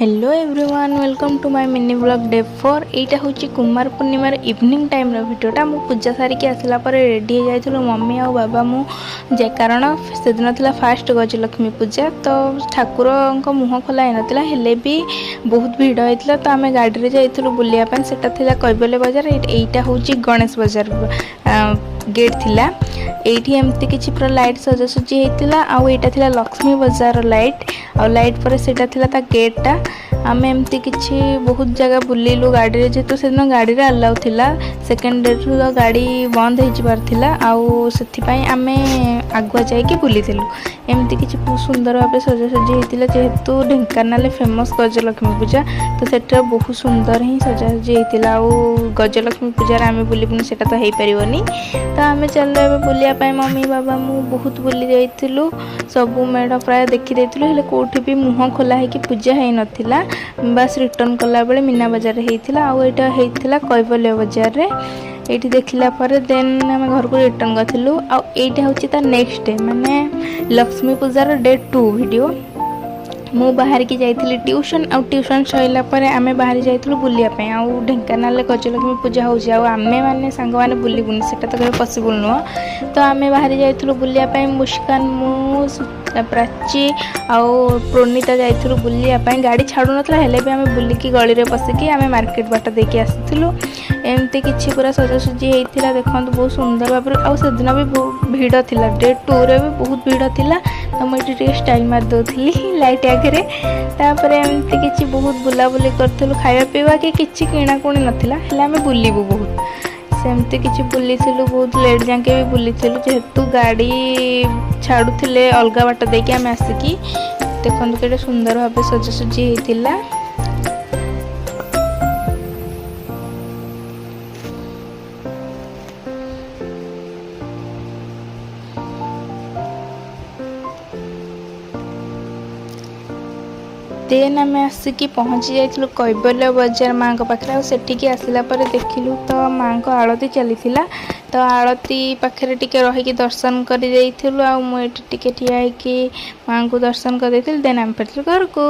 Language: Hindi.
Hello everyone welcome to my mini blog day 4 एटा हूँ कुमार पूर्णिमार इवनिंग टाइम भिडियोटा मु पूजा सारिकी आसला रेडी हो जाइलु मम्मी और बाबा मु जे कारण से दिन था फास्ट गजलक्ष्मी पूजा तो ठाकुर मुह खोला होता हेले भी बहुत भिड़ होता तो आम गाड़ी में जाइलु बुलायापी से कैबल्य बजार एटा हूँ गणेश बजार गेट थिला एठी एमती किछि पूरा लाइट सजासजी होता आउ एटा थिला लक्ष्मी बजार लाइट आ लाइट पर सेटा थिला ता गेटटा आम एमती किछि बहुत जगह बुलिलु गाड़ी जेहेतु से दिन गाड़ी रे अलाउ थिला सेकेंड डे रु गाड़ी बंद हो जिबार थिला आउ सेथिपाई आमे आगुआ जाइके बुलीथिलु एमती किछि बहुत सुंदर भाव सजासजी होता जेहेतु ढेंकानाल फेमस गजलक्ष्मी पूजा तो सेटा बहुत सुंदर ही सजासजी होता आउ गजलक्ष्मी पूजार आमे बुलिबुनी सेटा तो हेई परिवनी तो आमे चलो एबे बुलिया पाई मम्मी बाबा मु बहुत बुली जाइथिलु सबु मेढ़ प्राय देखि देथिलु हेले कोठी भी मुह खोला है कि पूजा है नथिला बस रिटर्न कला बेले मीना बजार हेइथिला आउ एटा हेइथिला कैबल्य बजार रे एठी देखिला पर देन आम घर को रिटर्न करथिलु आउ एटा होची ता नेक्स्ट डे माने लक्ष्मी पूजार डे 2 वीडियो मु बाहर की जाइथिली ट्यूशन आउ ट्यूशन सइला पर आमे बाहर जाइथिलु बुलिया पे आउ ढेंकानाल गजलक्ष्मी पूजा हो जाउ आमे माने संग माने बुलिबुनी सेटा तो केबे पॉसिबल नो तो आमे बाहर जाइथिलु बुलिया पे मुस्कान मु प्राची आउ प्रोनीता जाइथिलु बुलिया पे गाड़ी छाडु नथला हेले भी आमे बुलिकी गली रे पसिकी आमे मार्केट बाट देकी आसिथिलु एमती किछि पूरा सजासजी हेइथिला देखंतु बहुत सुंदर भाबरे आउ से दिन भी भीड़ थिला डे 2 रे भी बहुत भीड़ थिला तो मैं टे स्टाइल मार दउथली लाइट आगे तापर एमती किछि बहुत बुलाबुली करथिलु खाଇବା पीवा के किछि किणाकुणी नथिला हेले आमे बुलिबु बहुत सेमती किछि बुलिथिलु बहुत लेट जाके भी बुलिथिलु जेहेतु गाड़ी छाड़ुथिले अलगा बाट देकी आमे आसिकी देखंतु केते सुंदर भाबे सजासजी हेइथिला देन आम आसिकी पहुँची जाइलु कैबल्य बजार माँ पाखे सेठिकी आसला पर देखिलु तो माँ को आलती चली तो आलती पाखे टिके रहीकि दर्शन कर मुझे टिके ठिया माँ को दर्शन कर देन आम फेरलु घर को।